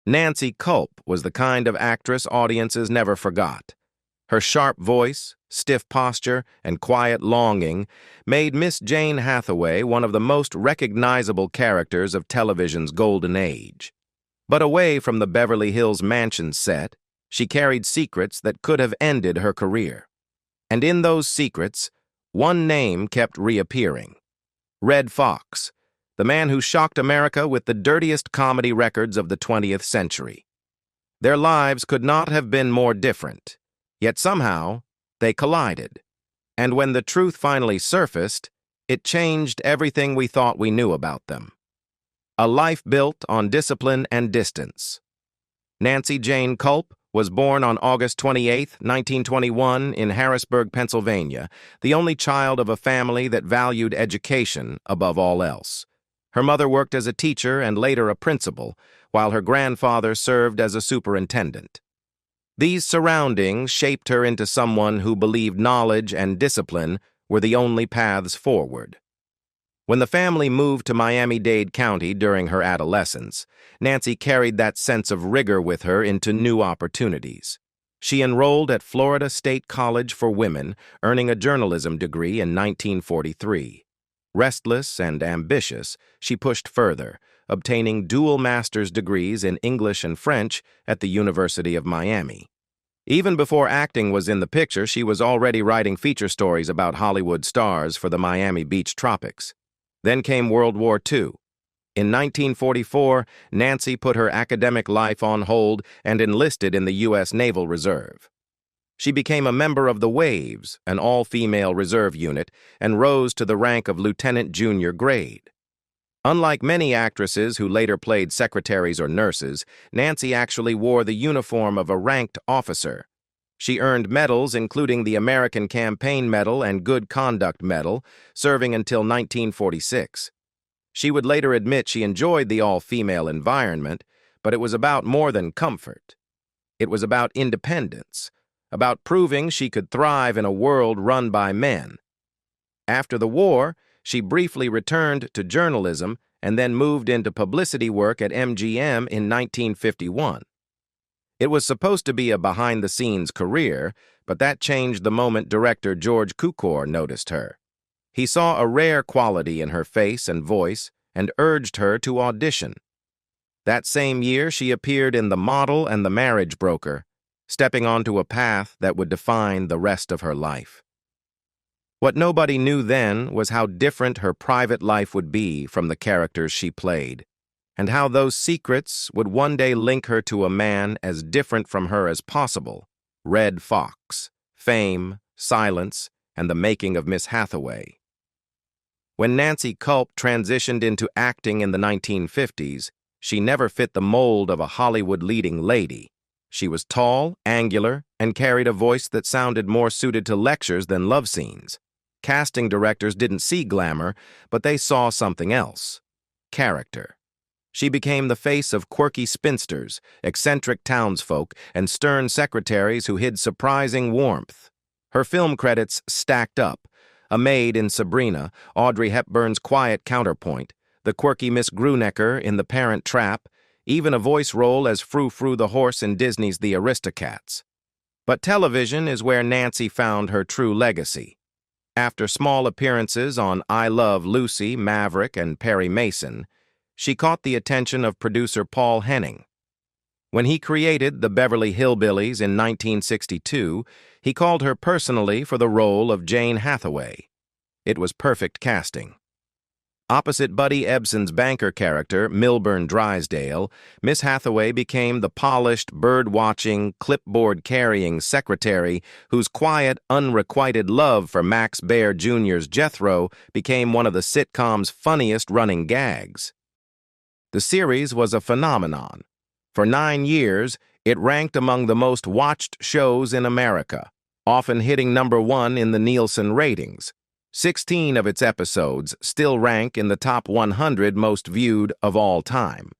Nancy Culp was the kind of actress audiences never forgot. Her sharp voice, stiff posture, and quiet longing made Miss Jane Hathaway one of the most recognizable characters of television's golden age. But away from the Beverly Hills mansion set, she carried secrets that could have ended her career. And in those secrets, one name kept reappearing. Red Foxx, the man who shocked America with the dirtiest comedy records of the 20th century. Their lives could not have been more different, yet somehow they collided. And when the truth finally surfaced, it changed everything we thought we knew about them. A life built on discipline and distance. Nancy Jane Culp was born on August 28, 1921, in Harrisburg, Pennsylvania, the only child of a family that valued education above all else. Her mother worked as a teacher and later a principal, while her grandfather served as a superintendent. These surroundings shaped her into someone who believed knowledge and discipline were the only paths forward. When the family moved to Miami-Dade County during her adolescence, Nancy carried that sense of rigor with her into new opportunities. She enrolled at Florida State College for Women, earning a journalism degree in 1943. Restless and ambitious, she pushed further, obtaining dual master's degrees in English and French at the University of Miami. Even before acting was in the picture, she was already writing feature stories about Hollywood stars for the Miami Beach tropics. Then came World War II. In 1944, Nancy put her academic life on hold and enlisted in the U.S. Naval Reserve. She became a member of the Waves, an all-female reserve unit, and rose to the rank of lieutenant junior grade. Unlike many actresses who later played secretaries or nurses, Nancy actually wore the uniform of a ranked officer. She earned medals including the American Campaign Medal and Good Conduct Medal, serving until 1946. She would later admit she enjoyed the all-female environment, but it was about more than comfort. It was about independence, about proving she could thrive in a world run by men. After the war, she briefly returned to journalism and then moved into publicity work at MGM in 1951. It was supposed to be a behind-the-scenes career, but that changed the moment director George Cukor noticed her. He saw a rare quality in her face and voice and urged her to audition. That same year, she appeared in The Model and The Marriage Broker, stepping onto a path that would define the rest of her life. What nobody knew then was how different her private life would be from the characters she played, and how those secrets would one day link her to a man as different from her as possible, Red Foxx, fame, silence, and the making of Miss Hathaway. When Nancy Culp transitioned into acting in the 1950s, she never fit the mold of a Hollywood leading lady. She was tall, angular, and carried a voice that sounded more suited to lectures than love scenes. Casting directors didn't see glamour, but they saw something else: character. She became the face of quirky spinsters, eccentric townsfolk, and stern secretaries who hid surprising warmth. Her film credits stacked up: a maid in Sabrina, Audrey Hepburn's quiet counterpoint, the quirky Miss Grunecker in The Parent Trap, even a voice role as Frou-Frou the horse in Disney's The Aristocats. But television is where Nancy found her true legacy. After small appearances on I Love Lucy, Maverick, and Perry Mason, she caught the attention of producer Paul Henning. When he created the Beverly Hillbillies in 1962, he called her personally for the role of Jane Hathaway. It was perfect casting. Opposite Buddy Ebsen's banker character, Milburn Drysdale, Miss Hathaway became the polished, bird-watching, clipboard-carrying secretary whose quiet, unrequited love for Max Baer Jr.'s Jethro became one of the sitcom's funniest running gags. The series was a phenomenon. For 9 years, it ranked among the most watched shows in America, often hitting #1 in the Nielsen ratings. 16 of its episodes still rank in the top 100 most viewed of all time.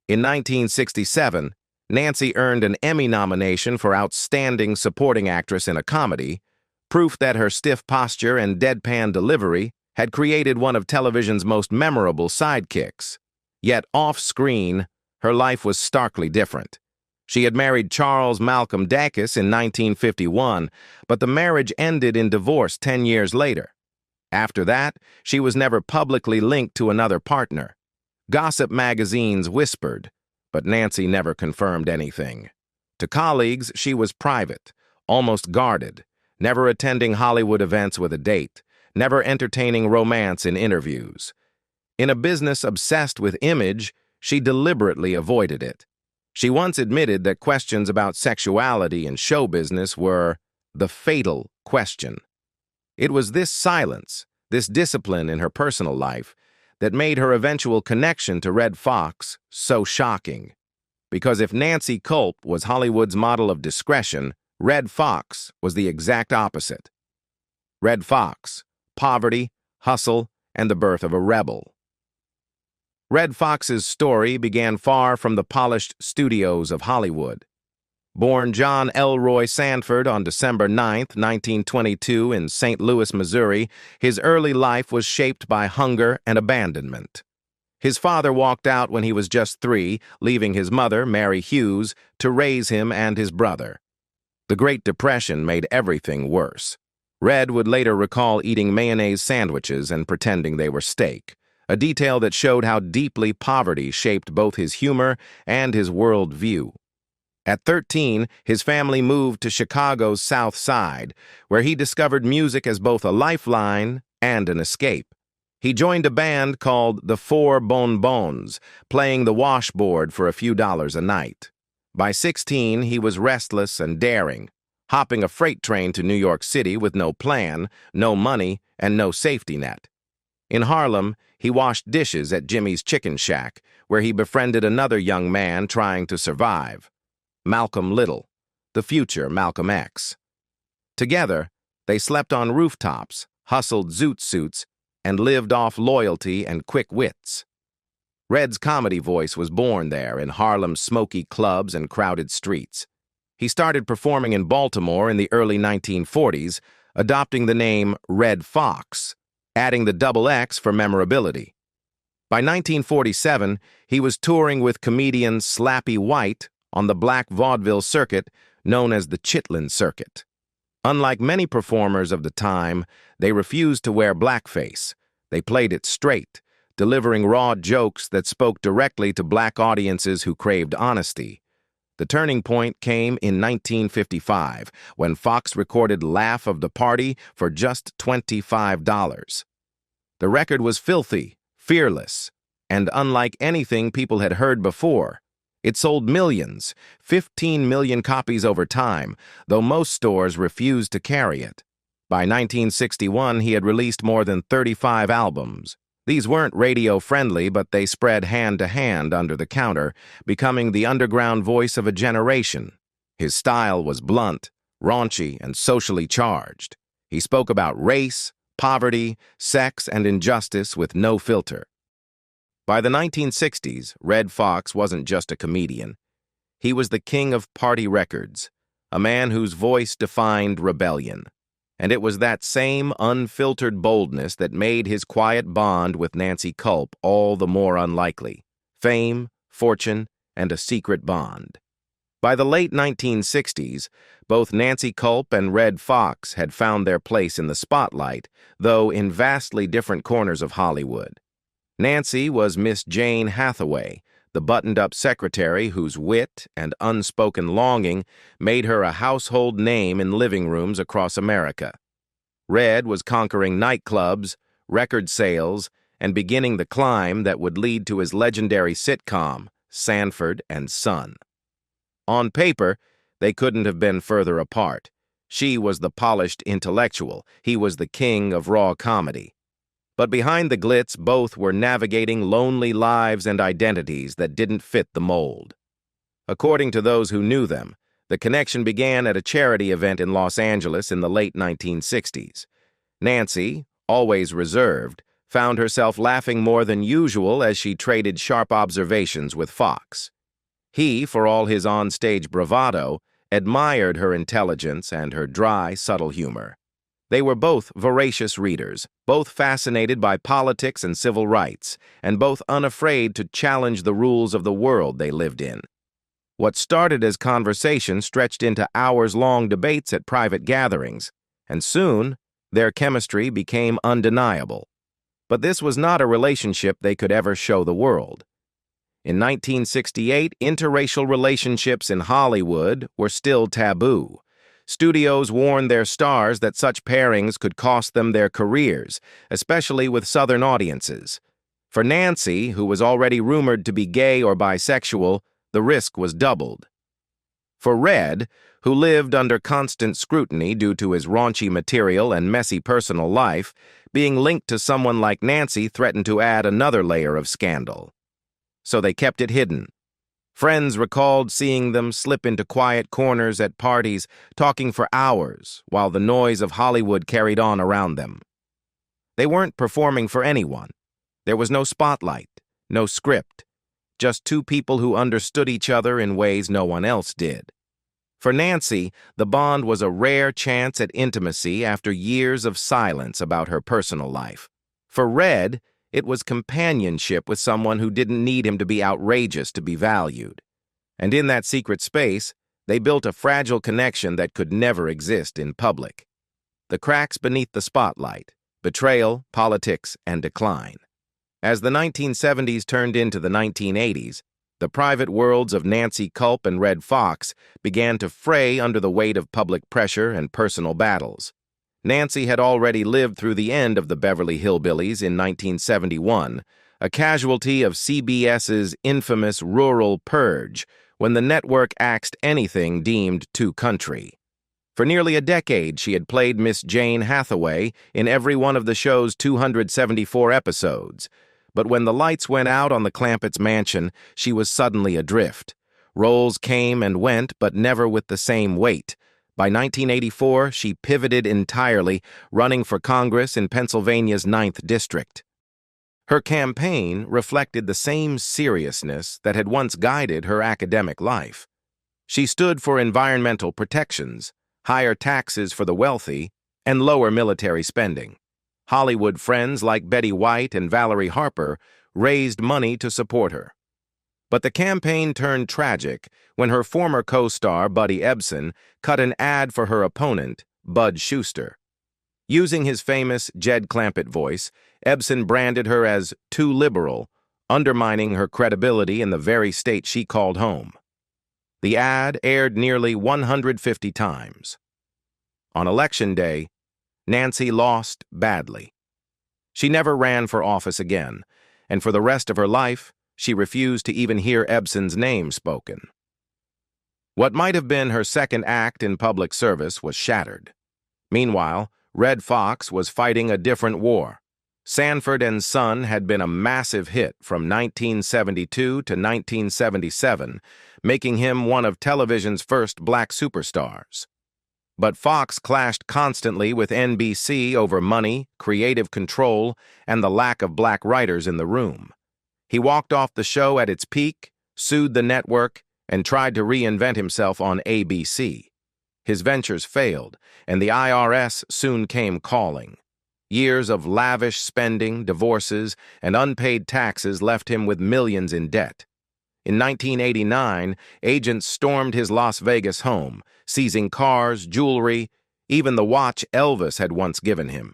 In 1967, Nancy earned an Emmy nomination for Outstanding Supporting Actress in a Comedy, proof that her stiff posture and deadpan delivery had created one of television's most memorable sidekicks. Yet off-screen, her life was starkly different. She had married Charles Malcolm Dacus in 1951, but the marriage ended in divorce 10 years later. After that, she was never publicly linked to another partner. Gossip magazines whispered, but Nancy never confirmed anything. To colleagues, she was private, almost guarded, never attending Hollywood events with a date, never entertaining romance in interviews. In a business obsessed with image, she deliberately avoided it. She once admitted that questions about sexuality in show business were the fatal question. It was this silence, this discipline in her personal life, that made her eventual connection to Red Foxx so shocking. Because if Nancy Culp was Hollywood's model of discretion, Red Foxx was the exact opposite. Red Foxx, poverty, hustle, and the birth of a rebel. Red Fox's story began far from the polished studios of Hollywood. Born John Elroy Sanford on December 9, 1922 in St. Louis, Missouri, his early life was shaped by hunger and abandonment. His father walked out when he was just 3, leaving his mother, Mary Hughes, to raise him and his brother. The Great Depression made everything worse. Red would later recall eating mayonnaise sandwiches and pretending they were steak, a detail that showed how deeply poverty shaped both his humor and his world view. At 13, his family moved to Chicago's South Side, where he discovered music as both a lifeline and an escape. He joined a band called the Four Bon Bons, playing the washboard for a few dollars a night. By 16, he was restless and daring, hopping a freight train to New York City with no plan, no money, and no safety net. In Harlem, he washed dishes at Jimmy's Chicken Shack, where he befriended another young man trying to survive, Malcolm Little, the future Malcolm X. Together, they slept on rooftops, hustled zoot suits, and lived off loyalty and quick wits. Red's comedy voice was born there in Harlem's smoky clubs and crowded streets. He started performing in Baltimore in the early 1940s, adopting the name Red Foxx, adding the double X for memorability. By 1947, he was touring with comedian Slappy White on the black vaudeville circuit known as the Chitlin Circuit. Unlike many performers of the time, they refused to wear blackface. They played it straight, delivering raw jokes that spoke directly to black audiences who craved honesty. The turning point came in 1955, when Foxx recorded Laugh of the Party for just $25. The record was filthy, fearless, and unlike anything people had heard before. It sold millions, 15 million copies over time, though most stores refused to carry it. By 1961, he had released more than 35 albums. These weren't radio-friendly, but they spread hand-to-hand under the counter, becoming the underground voice of a generation. His style was blunt, raunchy, and socially charged. He spoke about race, poverty, sex, and injustice with no filter. By the 1960s, Red Foxx wasn't just a comedian. He was the king of party records, a man whose voice defined rebellion. And it was that same unfiltered boldness that made his quiet bond with Nancy Culp all the more unlikely. Fame, fortune, and a secret bond. By the late 1960s, both Nancy Culp and Red Foxx had found their place in the spotlight, though in vastly different corners of Hollywood. Nancy was Miss Jane Hathaway, the buttoned-up secretary whose wit and unspoken longing made her a household name in living rooms across America. Red was conquering nightclubs, record sales, and beginning the climb that would lead to his legendary sitcom, Sanford and Son. On paper, they couldn't have been further apart. She was the polished intellectual, he was the king of raw comedy. But behind the glitz, both were navigating lonely lives and identities that didn't fit the mold. According to those who knew them, the connection began at a charity event in Los Angeles in the late 1960s. Nancy, always reserved, found herself laughing more than usual as she traded sharp observations with Foxx. He, for all his on-stage bravado, admired her intelligence and her dry, subtle humor. They were both voracious readers, both fascinated by politics and civil rights, and both unafraid to challenge the rules of the world they lived in. What started as conversation stretched into hours-long debates at private gatherings, and soon their chemistry became undeniable. But this was not a relationship they could ever show the world. In 1968, interracial relationships in Hollywood were still taboo. Studios warned their stars that such pairings could cost them their careers, especially with Southern audiences. For Nancy, who was already rumored to be gay or bisexual, the risk was doubled. For Red, who lived under constant scrutiny due to his raunchy material and messy personal life, being linked to someone like Nancy threatened to add another layer of scandal. So they kept it hidden. Friends recalled seeing them slip into quiet corners at parties, talking for hours, while the noise of Hollywood carried on around them. They weren't performing for anyone. There was no spotlight, no script, just two people who understood each other in ways no one else did. For Nancy, the bond was a rare chance at intimacy after years of silence about her personal life. For Red, it was companionship with someone who didn't need him to be outrageous to be valued. And in that secret space, they built a fragile connection that could never exist in public. The cracks beneath the spotlight: betrayal, politics, and decline. As the 1970s turned into the 1980s, the private worlds of Nancy Culp and Red Foxx began to fray under the weight of public pressure and personal battles. Nancy had already lived through the end of the Beverly Hillbillies in 1971, a casualty of CBS's infamous rural purge, when the network axed anything deemed too country. For nearly a decade, she had played Miss Jane Hathaway in every one of the show's 274 episodes. But when the lights went out on the Clampett's mansion, she was suddenly adrift. Roles came and went, but never with the same weight. By 1984, she pivoted entirely, running for Congress in Pennsylvania's 9th District. Her campaign reflected the same seriousness that had once guided her academic life. She stood for environmental protections, higher taxes for the wealthy, and lower military spending. Hollywood friends like Betty White and Valerie Harper raised money to support her. But the campaign turned tragic when her former co-star, Buddy Ebsen, cut an ad for her opponent, Bud Schuster. Using his famous Jed Clampett voice, Ebsen branded her as too liberal, undermining her credibility in the very state she called home. The ad aired nearly 150 times. On Election Day, Nancy lost badly. She never ran for office again, and for the rest of her life, she refused to even hear Ebsen's name spoken. What might have been her second act in public service was shattered. Meanwhile, Red Foxx was fighting a different war. Sanford and Son had been a massive hit from 1972 to 1977, making him one of television's first black superstars. But Fox clashed constantly with NBC over money, creative control, and the lack of black writers in the room. He walked off the show at its peak, sued the network, and tried to reinvent himself on ABC. His ventures failed, and the IRS soon came calling. Years of lavish spending, divorces, and unpaid taxes left him with millions in debt. In 1989, agents stormed his Las Vegas home, seizing cars, jewelry, even the watch Elvis had once given him.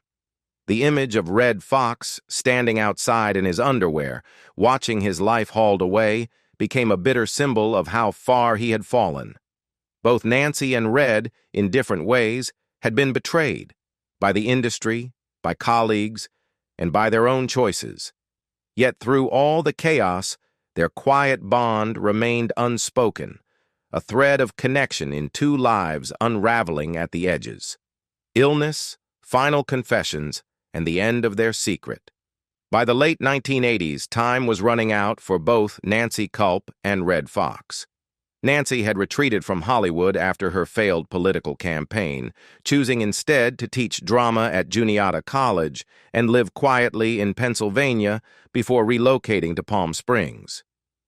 The image of Red Foxx standing outside in his underwear, watching his life hauled away, became a bitter symbol of how far he had fallen. Both Nancy and Red, in different ways, had been betrayed by the industry, by colleagues, and by their own choices. Yet through all the chaos, their quiet bond remained unspoken, a thread of connection in two lives unraveling at the edges. Illness, final confessions, and the end of their secret. By the late 1980s, time was running out for both Nancy Culp and Red Foxx. Nancy had retreated from Hollywood after her failed political campaign, choosing instead to teach drama at Juniata College and live quietly in Pennsylvania before relocating to Palm Springs.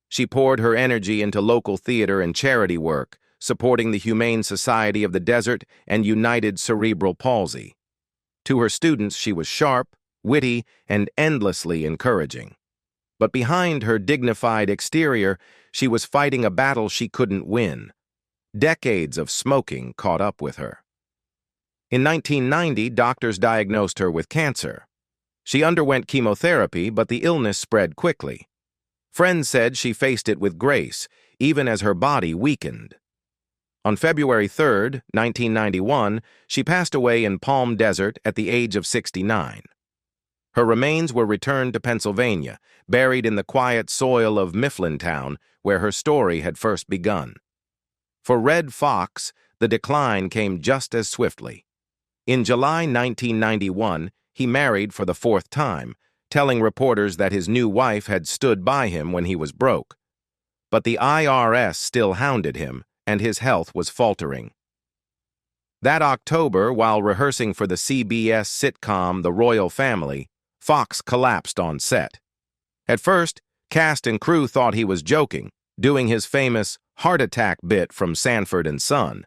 She poured her energy into local theater and charity work, supporting the Humane Society of the Desert and United Cerebral Palsy. To her students, she was sharp, witty, and endlessly encouraging. But behind her dignified exterior, she was fighting a battle she couldn't win. Decades of smoking caught up with her. In 1990, doctors diagnosed her with cancer. She underwent chemotherapy, but the illness spread quickly. Friends said she faced it with grace, even as her body weakened. On February 3, 1991, she passed away in Palm Desert at the age of 69. Her remains were returned to Pennsylvania, buried in the quiet soil of Mifflintown, where her story had first begun. For Red Foxx, the decline came just as swiftly. In July 1991, he married for the fourth time, telling reporters that his new wife had stood by him when he was broke. But the IRS still hounded him, and his health was faltering. That October, while rehearsing for the CBS sitcom The Royal Family, Foxx collapsed on set. At first, cast and crew thought he was joking, doing his famous heart attack bit from Sanford and Son.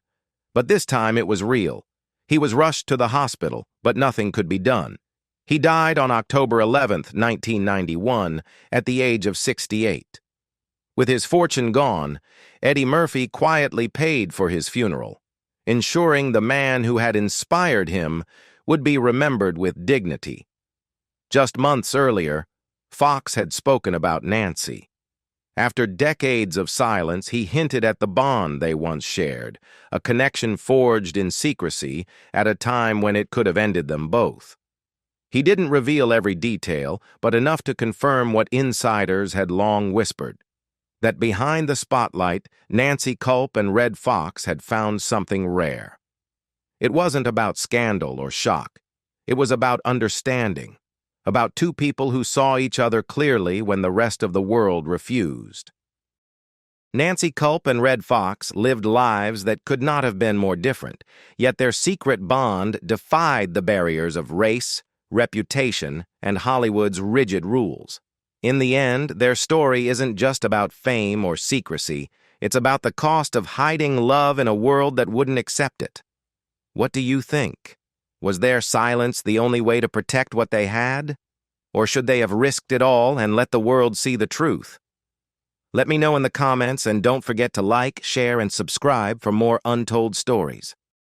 But this time it was real. He was rushed to the hospital, but nothing could be done. He died on October 11, 1991, at the age of 68. With his fortune gone, Eddie Murphy quietly paid for his funeral, ensuring the man who had inspired him would be remembered with dignity. Just months earlier, Foxx had spoken about Nancy. After decades of silence, he hinted at the bond they once shared, a connection forged in secrecy at a time when it could have ended them both. He didn't reveal every detail, but enough to confirm what insiders had long whispered, that behind the spotlight, Nancy Culp and Red Foxx had found something rare. It wasn't about scandal or shock. It was about understanding, about two people who saw each other clearly when the rest of the world refused. Nancy Culp and Red Foxx lived lives that could not have been more different, yet their secret bond defied the barriers of race, reputation, and Hollywood's rigid rules. In the end, their story isn't just about fame or secrecy, it's about the cost of hiding love in a world that wouldn't accept it. What do you think? Was their silence the only way to protect what they had? Or should they have risked it all and let the world see the truth? Let me know in the comments, and don't forget to like, share, and subscribe for more untold stories.